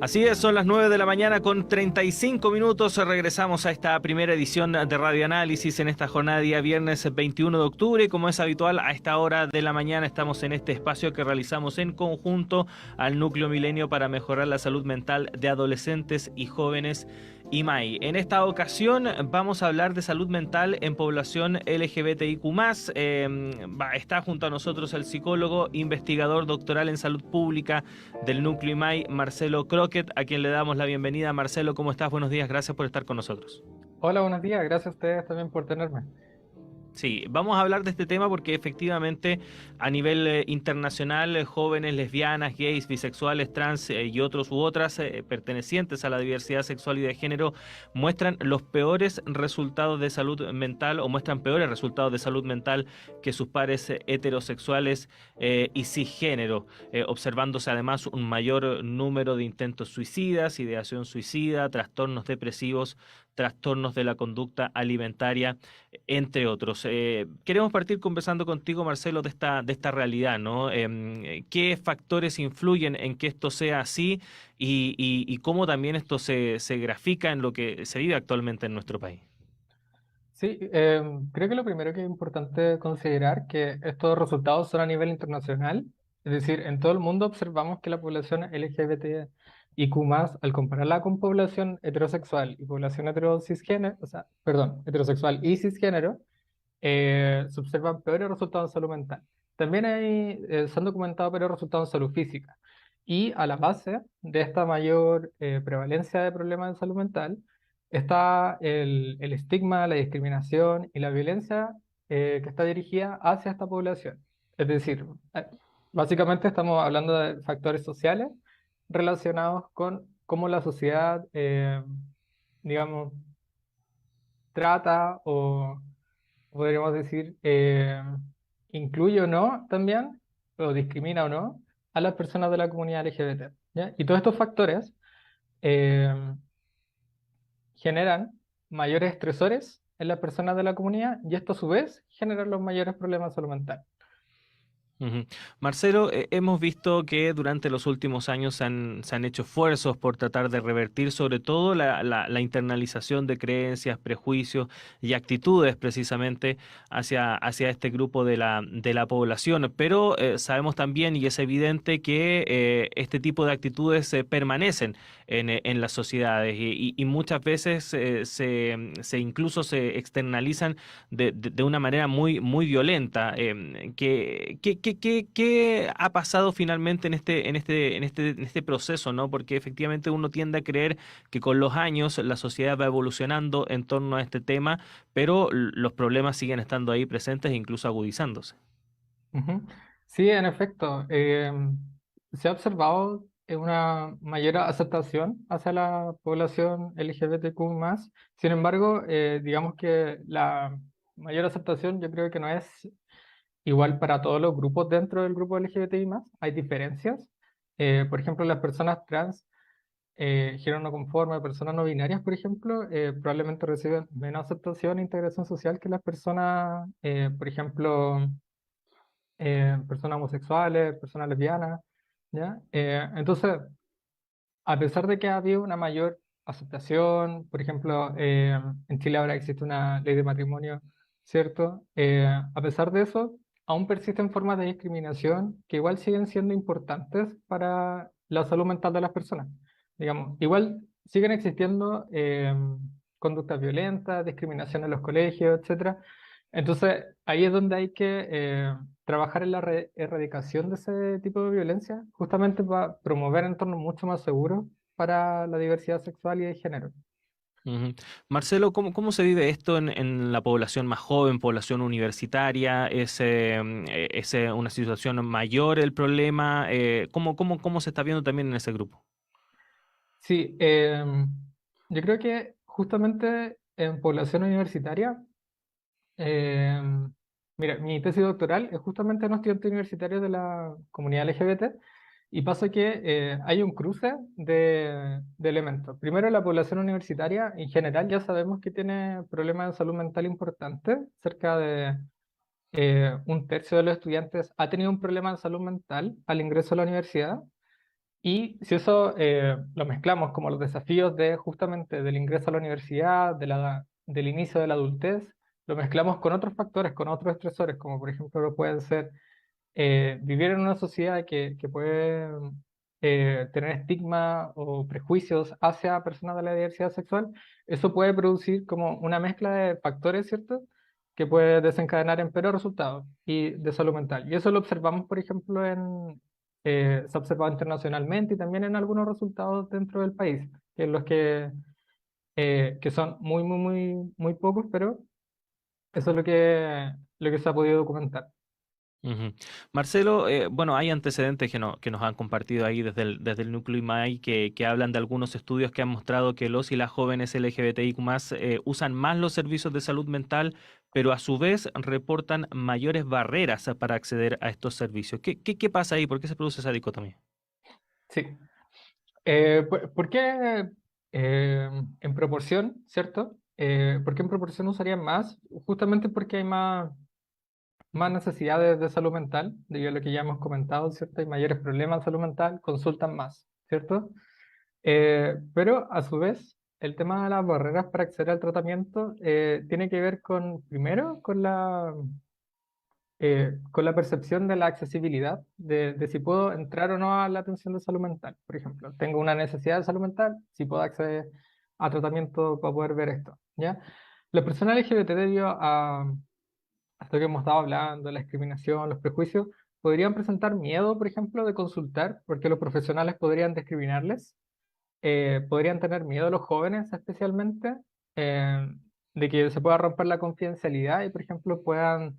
Así es, son las 9 de la mañana con 35 minutos. Regresamos a esta primera edición de Radio Análisis en esta jornada de día viernes 21 de octubre. Como es habitual, a esta hora de la mañana estamos en este espacio que realizamos en conjunto al Núcleo Milenio para mejorar la salud mental de adolescentes y jóvenes IMAI. En esta ocasión vamos a hablar de salud mental en población LGBTIQ+. Está junto a nosotros el psicólogo, investigador doctoral en salud pública del Núcleo IMAI, Marcelo Croquet, a quien le damos la bienvenida. Marcelo, ¿cómo estás? Buenos días, gracias por estar con nosotros. Hola, buenos días. Gracias a ustedes también por tenerme. Sí, vamos a hablar de este tema porque efectivamente a nivel internacional, jóvenes lesbianas, gays, bisexuales, trans y otros u otras pertenecientes a la diversidad sexual y de género muestran los peores resultados de salud mental o muestran peores resultados de salud mental que sus pares heterosexuales y cisgénero, observándose además un mayor número de intentos suicidas, ideación suicida, trastornos depresivos, trastornos de la conducta alimentaria, entre otros. Queremos partir conversando contigo, Marcelo, de esta realidad, ¿no? ¿Qué factores influyen en que esto sea así y cómo también esto se grafica en lo que se vive actualmente en nuestro país? Sí, creo que lo primero que es importante considerar que estos resultados son a nivel internacional, es decir, en todo el mundo observamos que la población LGBTIQ+, al compararla con población heterosexual y población heterocisgénero, o sea, perdón, heterosexual y cisgénero, se observan peores resultados en salud mental. También se han documentado peores resultados en salud física. Y a la base de esta mayor prevalencia de problemas de salud mental está el estigma, la discriminación y la violencia que está dirigida hacia esta población. Es decir, eh, básicamente estamos hablando de factores sociales relacionados con cómo la sociedad, digamos, trata o podríamos decir, incluye o no también, o discrimina o no, a las personas de la comunidad LGBT. ¿Ya? Y todos estos factores eh, generan mayores estresores en las personas de la comunidad y esto a su vez genera los mayores problemas de salud mental. Ujú. Marcelo, hemos visto que durante los últimos años se han hecho esfuerzos por tratar de revertir sobre todo la internalización de creencias, prejuicios y actitudes precisamente hacia este grupo de la población, pero sabemos también y es evidente que este tipo de actitudes permanecen en las sociedades y muchas veces se incluso se externalizan de una manera muy violenta. ¿Qué ha pasado finalmente en este proceso, ¿no? Porque efectivamente uno tiende a creer que con los años la sociedad va evolucionando en torno a este tema, pero los problemas siguen estando ahí presentes e incluso agudizándose. Ujú. Sí, en efecto, se ha observado una mayor aceptación hacia la población LGBTQ+. Sin embargo, digamos que la mayor aceptación yo creo que no es igual para todos los grupos dentro del grupo LGBTI+. Hay diferencias. Por ejemplo, las personas trans, género no conforme, personas no binarias, por ejemplo, probablemente reciben menos aceptación e integración social que las personas, por ejemplo, personas homosexuales, personas lesbianas, ¿ya? Entonces, a pesar de que ha habido una mayor aceptación, por ejemplo, en Chile ahora existe una ley de matrimonio, ¿cierto? A pesar de eso, aún persisten formas de discriminación que igual siguen siendo importantes para la salud mental de las personas. Digamos, igual siguen existiendo conductas violentas, discriminación en los colegios, etcétera. Entonces, ahí es donde hay que trabajar en la erradicación de ese tipo de violencia, justamente para promover entornos mucho más seguros para la diversidad sexual y de género. Ujú. Marcelo, ¿cómo se vive esto en la población más joven, población universitaria? ¿Es una situación mayor el problema? ¿Cómo se está viendo también en ese grupo? Sí, yo creo que justamente en población universitaria, mira, mi tesis doctoral es justamente en estudiantes universitarios de la comunidad LGBT. Y pasa que hay un cruce de elementos. Primero, la población universitaria en general ya sabemos que tiene problemas de salud mental importantes. Cerca de un tercio de los estudiantes ha tenido un problema de salud mental al ingreso a la universidad. Y si eso lo mezclamos como los desafíos de justamente del ingreso a la universidad, del inicio de la adultez, lo mezclamos con otros factores, con otros estresores, como por ejemplo lo pueden ser vivir en una sociedad que puede tener estigma o prejuicios hacia personas de la diversidad sexual, eso puede producir como una mezcla de factores, ¿cierto? Que puede desencadenar en peores resultados y de salud mental. Y eso lo observamos, por ejemplo, se ha observado internacionalmente y también en algunos resultados dentro del país, que en los que son muy, muy, muy, muy pocos, pero eso es lo que se ha podido documentar. Ujú. Marcelo, bueno, hay antecedentes que nos han compartido ahí desde el núcleo IMAI que hablan de algunos estudios que han mostrado que los y las jóvenes LGBTIQ+, usan más los servicios de salud mental, pero a su vez reportan mayores barreras para acceder a estos servicios. ¿Qué pasa ahí? ¿Por qué se produce esa dicotomía? Sí. ¿Por qué en proporción, ¿cierto? ¿Por qué en proporción usarían más? Justamente porque hay más necesidades de salud mental, debido a lo que ya hemos comentado, ¿cierto? Hay mayores problemas de salud mental, consultan más, ¿cierto? Pero a su vez, el tema de las barreras para acceder al tratamiento tiene que ver primero, con la percepción de la accesibilidad, de si puedo entrar o no a la atención de salud mental. Por ejemplo, tengo una necesidad de salud mental, si puedo acceder a tratamiento para poder ver esto, ¿ya? Las personas LGBT debido a esto que hemos estado hablando, la discriminación, los prejuicios, podrían presentar miedo, por ejemplo, de consultar, porque los profesionales podrían discriminarles, podrían tener miedo los jóvenes especialmente, eh, de que se pueda romper la confidencialidad y, por ejemplo, puedan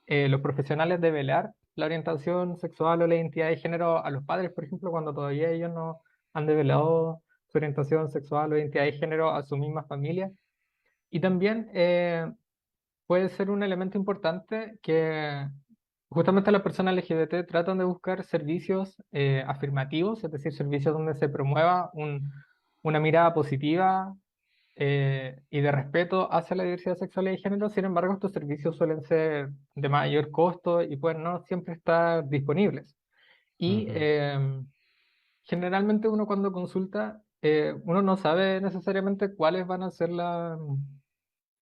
los profesionales develar la orientación sexual o la identidad de género a los padres, por ejemplo, cuando todavía ellos no han develado su orientación sexual o identidad de género a su misma familia. Y también puede ser un elemento importante que justamente las personas LGBT tratan de buscar servicios afirmativos, es decir, servicios donde se promueva una mirada positiva y de respeto hacia la diversidad sexual y de género. Sin embargo, estos servicios suelen ser de mayor costo y pueden no siempre estar disponibles. Y Ujú. generalmente uno cuando consulta, uno no sabe necesariamente cuáles van a ser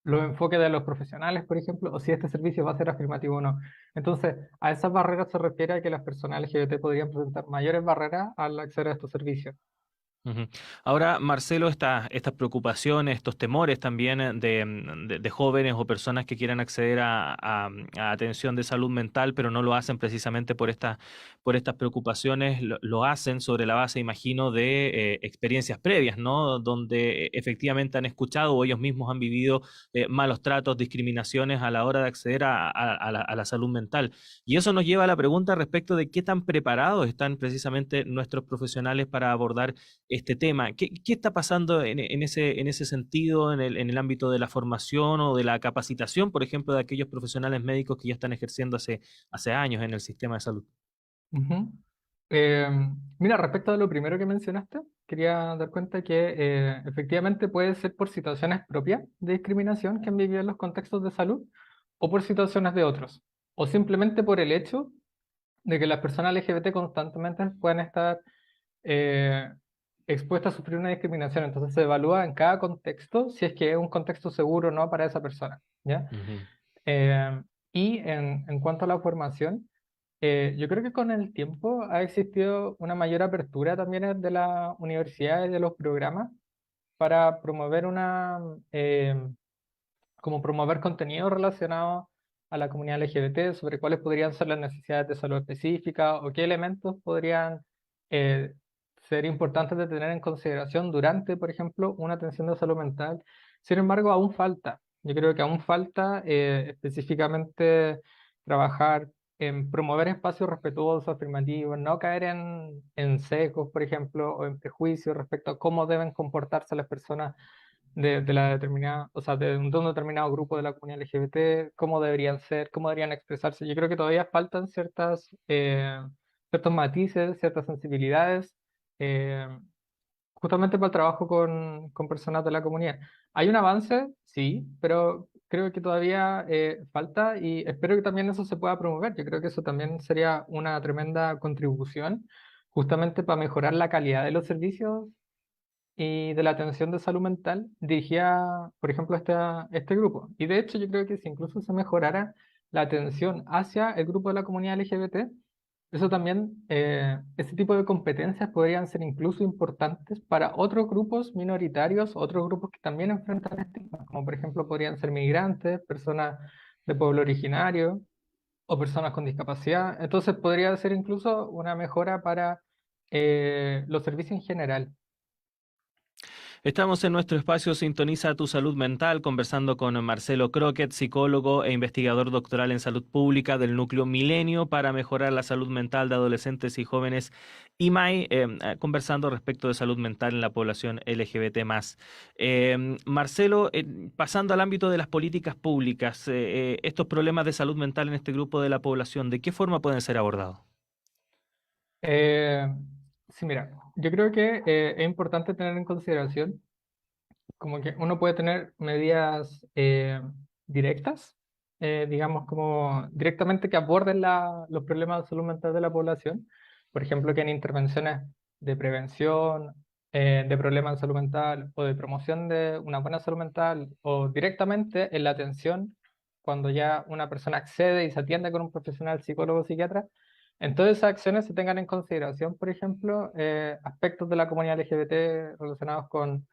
los enfoques de los profesionales, por ejemplo, o si este servicio va a ser afirmativo o no. Entonces, a esas barreras se refiere a que las personas LGBT podrían presentar mayores barreras al acceder a estos servicios. Ujú. Ahora, Marcelo, estas preocupaciones, estos temores también de jóvenes o personas que quieran acceder a atención de salud mental, pero no lo hacen precisamente por estas preocupaciones, lo hacen sobre la base, imagino, de experiencias previas, ¿no? Donde efectivamente han escuchado o ellos mismos han vivido malos tratos, discriminaciones a la hora de acceder a la salud mental. Y eso nos lleva a la pregunta respecto de qué tan preparados están precisamente nuestros profesionales para abordar este tema. ¿Qué está pasando en ese sentido, en el ámbito de la formación o de la capacitación, por ejemplo, de aquellos profesionales médicos que ya están ejerciendo hace años en el sistema de salud? Ujú. Eh, Mira, respecto a lo primero que mencionaste, quería dar cuenta que efectivamente puede ser por situaciones propias de discriminación que han vivido en los contextos de salud o por situaciones de otros, o simplemente por el hecho de que las personas LGBT constantemente pueden estar eh, expuestas a sufrir una discriminación. Entonces se evalúa en cada contexto si es que es un contexto seguro o no para esa persona, ¿ya? Ujú, Y en cuanto a la formación, yo creo que con el tiempo ha existido una mayor apertura también de las universidades, de los programas, para promover eh, como promover contenido relacionado a la comunidad LGBT, sobre cuáles podrían ser las necesidades de salud específicas o qué elementos podrían eh, ser importantes de tener en consideración durante, por ejemplo, una atención de salud mental. Sin embargo, aún falta. Yo creo que aún falta específicamente trabajar en promover espacios respetuosos, afirmativos, no caer en sesgos, por ejemplo, o en prejuicios respecto a cómo deben comportarse las personas de la determinada, o sea, de un determinado grupo de la comunidad LGBT, cómo deberían ser, cómo deberían expresarse. Yo creo que todavía faltan ciertos matices, ciertas sensibilidades, eh, justamente para el trabajo con personas de la comunidad. ¿Hay un avance? Sí, pero creo que todavía falta y espero que también eso se pueda promover. Yo creo que eso también sería una tremenda contribución justamente para mejorar la calidad de los servicios y de la atención de salud mental dirigida, por ejemplo, a este grupo. Y de hecho yo creo que si incluso se mejorara la atención hacia el grupo de la comunidad LGBT, eso también, ese tipo de competencias podrían ser incluso importantes para otros grupos minoritarios, otros grupos que también enfrentan estigmas, como por ejemplo podrían ser migrantes, personas de pueblo originario o personas con discapacidad. Entonces podría ser incluso una mejora para los servicios en general. Estamos en nuestro espacio Sintoniza tu salud mental, conversando con Marcelo Croquet, psicólogo e investigador doctoral en salud pública del Núcleo Milenio para mejorar la salud mental de adolescentes y jóvenes IMAI, conversando respecto de salud mental en la población LGBT+. Marcelo, pasando al ámbito de las políticas públicas, estos problemas de salud mental en este grupo de la población, ¿de qué forma pueden ser abordados? Eh, sí, mira, yo creo que es importante tener en consideración como que uno puede tener medidas directas, digamos como directamente que aborden los problemas de salud mental de la población. Por ejemplo, que en intervenciones de prevención de problemas de salud mental o de promoción de una buena salud mental o directamente en la atención cuando ya una persona accede y se atiende con un profesional psicólogo o psiquiatra. En todas esas acciones se tengan en consideración, por ejemplo, aspectos de la comunidad LGBT relacionados con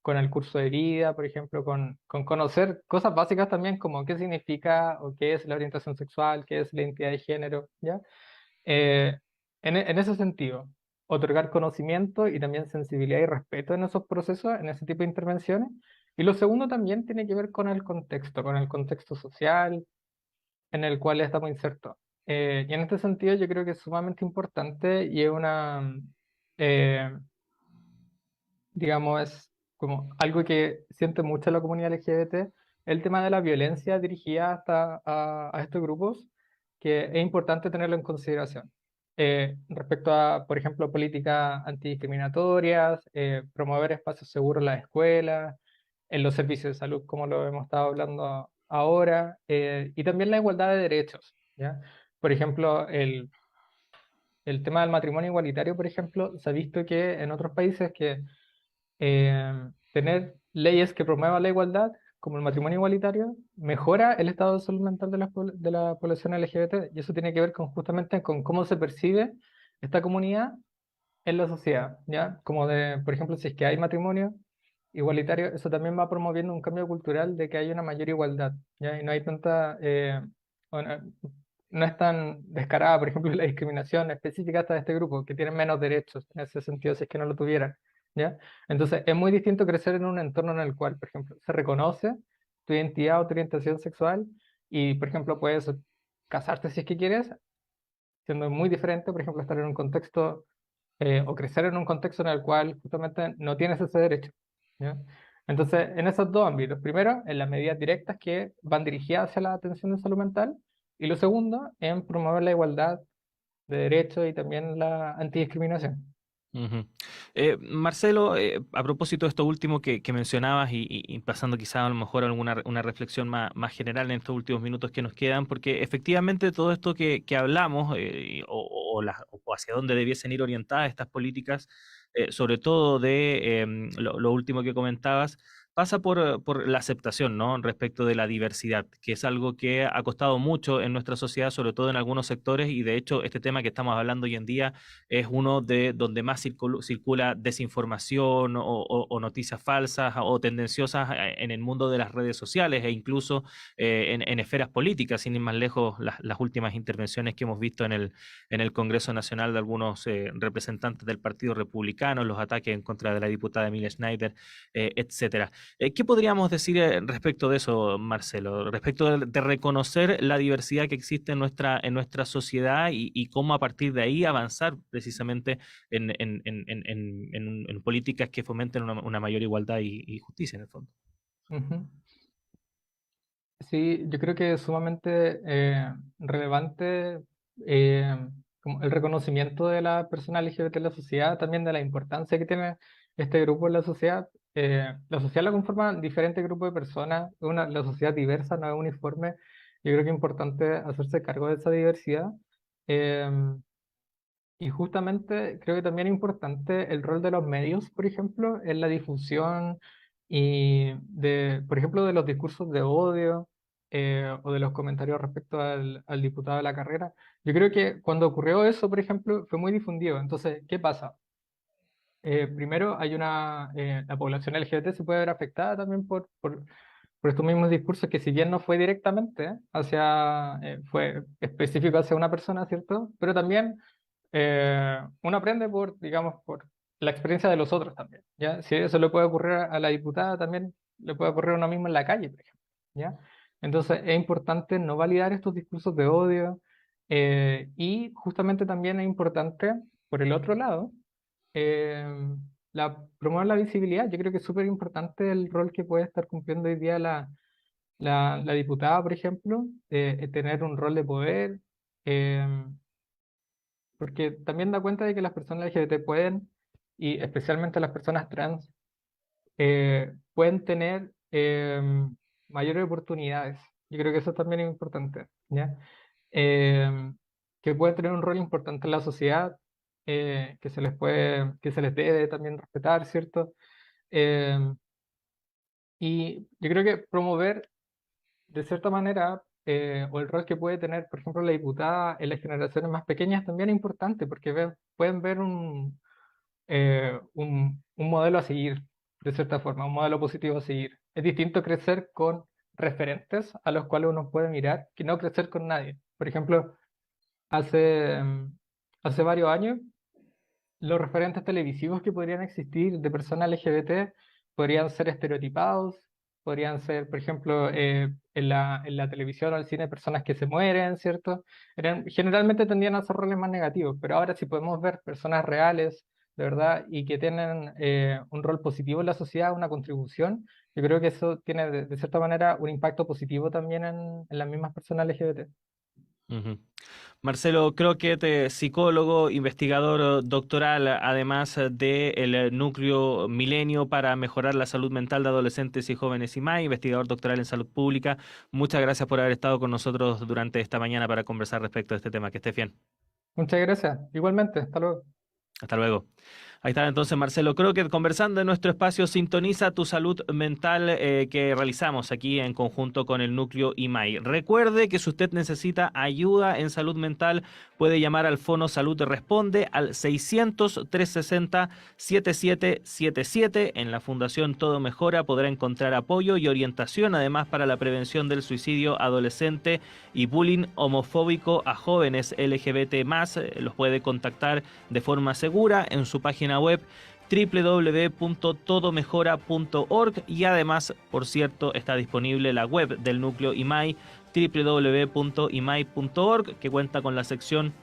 el curso de vida, por ejemplo, con conocer cosas básicas también como qué significa o qué es la orientación sexual, qué es la identidad de género, ¿ya? Eh, en ese sentido, otorgar conocimiento y también sensibilidad y respeto en esos procesos, en ese tipo de intervenciones. Y lo segundo también tiene que ver con el contexto social en el cual estamos insertos. Y en este sentido yo creo que es sumamente importante y es eh, digamos, es como algo que siente mucho la comunidad LGBT, el tema de la violencia dirigida a estos grupos, que es importante tenerlo en consideración. Respecto a, por ejemplo, políticas antidiscriminatorias, promover espacios seguros en las escuelas, en los servicios de salud, como lo hemos estado hablando ahora, y también la igualdad de derechos, ¿ya? Por ejemplo, el tema del matrimonio igualitario, por ejemplo, se ha visto que en otros países que tener leyes que promuevan la igualdad, como el matrimonio igualitario, mejora el estado de salud mental de la población LGBT, y eso tiene que ver con justamente con cómo se percibe esta comunidad en la sociedad, ¿ya? Como de, por ejemplo, si es que hay matrimonio igualitario, eso también va promoviendo un cambio cultural de que hay una mayor igualdad, ¿ya? Y no hay tanta, o no es tan descarada, por ejemplo, la discriminación específica hasta de este grupo, que tienen menos derechos en ese sentido, si es que no lo tuvieran, ¿ya? Entonces, es muy distinto crecer en un entorno en el cual, por ejemplo, se reconoce tu identidad o tu orientación sexual y, por ejemplo, puedes casarte si es que quieres, siendo muy diferente, por ejemplo, estar en un contexto o crecer en un contexto en el cual justamente no tienes ese derecho, ¿ya? Entonces, en esos dos ámbitos, primero, en las medidas directas que van dirigidas hacia la atención de salud mental, y lo segundo, en promover la igualdad de derechos y también la antidiscriminación. Ujú. Marcelo, a propósito de esto último que mencionabas y pasando quizás a lo mejor a alguna una reflexión más general en estos últimos minutos que nos quedan, porque efectivamente todo esto que hablamos o hacia dónde debiesen ir orientadas estas políticas, sobre todo de lo último que comentabas, pasa por la aceptación, ¿no? Respecto de la diversidad, que es algo que ha costado mucho en nuestra sociedad, sobre todo en algunos sectores, y de hecho este tema que estamos hablando hoy en día es uno de donde más circula desinformación o noticias falsas o tendenciosas en el mundo de las redes sociales e incluso en esferas políticas, sin ir más lejos, las últimas intervenciones que hemos visto en el Congreso Nacional de algunos representantes del Partido Republicano, los ataques en contra de la diputada Emilia Schneider, etcétera. ¿Qué podríamos decir respecto de eso, Marcelo? Respecto de reconocer la diversidad que existe en nuestra sociedad y cómo a partir de ahí avanzar precisamente en políticas que fomenten una mayor igualdad y justicia en el fondo. Ujú. Sí, yo creo que es sumamente relevante como el reconocimiento de la persona LGBT en la sociedad, también de la importancia que tiene este grupo en la sociedad. La sociedad la conforman diferentes grupos de personas, la sociedad diversa, no es uniforme. Yo creo que es importante hacerse cargo de esa diversidad. Eh, Y justamente creo que también es importante el rol de los medios, por ejemplo, en la difusión y de, por ejemplo, de los discursos de odio o de los comentarios respecto al diputado de la carrera. Yo creo que cuando ocurrió eso, por ejemplo, fue muy difundido. Entonces, ¿qué pasa? Primero, la población LGBT se puede ver afectada también por estos mismos discursos que si bien no fue directamente fue específico hacia una persona, ¿cierto? Pero también uno aprende digamos, por la experiencia de los otros también, ¿ya? Si eso le puede ocurrir a la diputada, también le puede ocurrir a uno mismo en la calle, por ejemplo, ¿ya? Entonces es importante no validar estos discursos de odio y justamente también es importante, por el otro lado, eh, promover la visibilidad. Yo creo que es súper importante el rol que puede estar cumpliendo hoy día la diputada, por ejemplo, tener un rol de poder. eh, Porque también da cuenta de que las personas LGBT pueden, y especialmente las personas trans, pueden tener mayores oportunidades. Yo creo que eso también es importante, ¿ya? Eh, que pueden tener un rol importante en la sociedad, que se les debe también respetar, ¿cierto? Eh, y yo creo que promover de cierta manera, o el rol que puede tener, por ejemplo, la diputada en las generaciones más pequeñas también es importante, porque pueden ver un modelo a seguir, de cierta forma, un modelo positivo a seguir. Es distinto crecer con referentes a los cuales uno puede mirar que no crecer con nadie. Por ejemplo, hace, hace varios años los referentes televisivos que podrían existir de personas LGBT podrían ser estereotipados, podrían ser, por ejemplo, en la televisión o el cine, personas que se mueren, ¿cierto? Generalmente tendían a ser roles más negativos, pero ahora sí podemos ver personas reales, de verdad, y que tienen un rol positivo en la sociedad, una contribución. Yo creo que eso tiene, de cierta manera, un impacto positivo también en las mismas personas LGBT. Ujú. Marcelo Croquet, psicólogo, investigador doctoral, además del núcleo Milenio para mejorar la salud mental de adolescentes y jóvenes y más, investigador doctoral en salud pública. Muchas gracias por haber estado con nosotros durante esta mañana para conversar respecto a este tema. Que estés bien. Muchas gracias. Igualmente, hasta luego. Hasta luego. Ahí está entonces Marcelo Croquet conversando en nuestro espacio Sintoniza tu salud mental que realizamos aquí en conjunto con el núcleo IMAI. Recuerde que si usted necesita ayuda en salud mental puede llamar al Fono Salud Responde al 600-360-7777. En la Fundación Todo Mejora podrá encontrar apoyo y orientación además para la prevención del suicidio adolescente y bullying homofóbico a jóvenes LGBT+. Los puede contactar de forma segura en su página web www.todomejora.org y además, por cierto, está disponible la web del núcleo IMAI www.imai.org que cuenta con la sección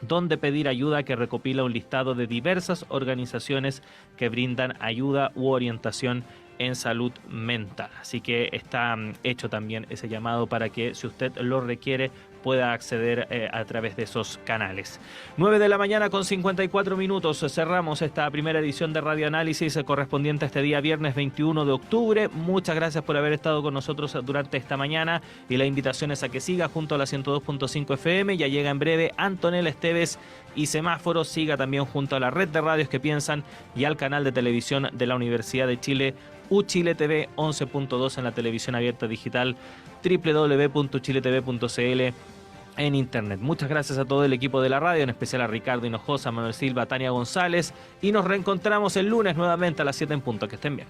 donde pedir ayuda que recopila un listado de diversas organizaciones que brindan ayuda u orientación en salud mental. Así que está hecho también ese llamado para que si usted lo requiere pueda acceder a través de esos canales. 9 de la mañana con 54 minutos. Cerramos esta primera edición de Radio Análisis correspondiente a este día viernes 21 de octubre. Muchas gracias por haber estado con nosotros durante esta mañana y la invitación es a que siga junto a la 102.5 FM. Ya llega en breve Antonella Esteves y Semáforo. Siga también junto a la red de radios que piensan y al canal de televisión de la Universidad de Chile, Uchile TV 11.2 en la televisión abierta digital, www.chiletv.cl en internet. Muchas gracias a todo el equipo de la radio, en especial a Ricardo Hinojosa, Manuel Silva, Tania González, y nos reencontramos el lunes nuevamente a las 7 en punto. Que estén bien.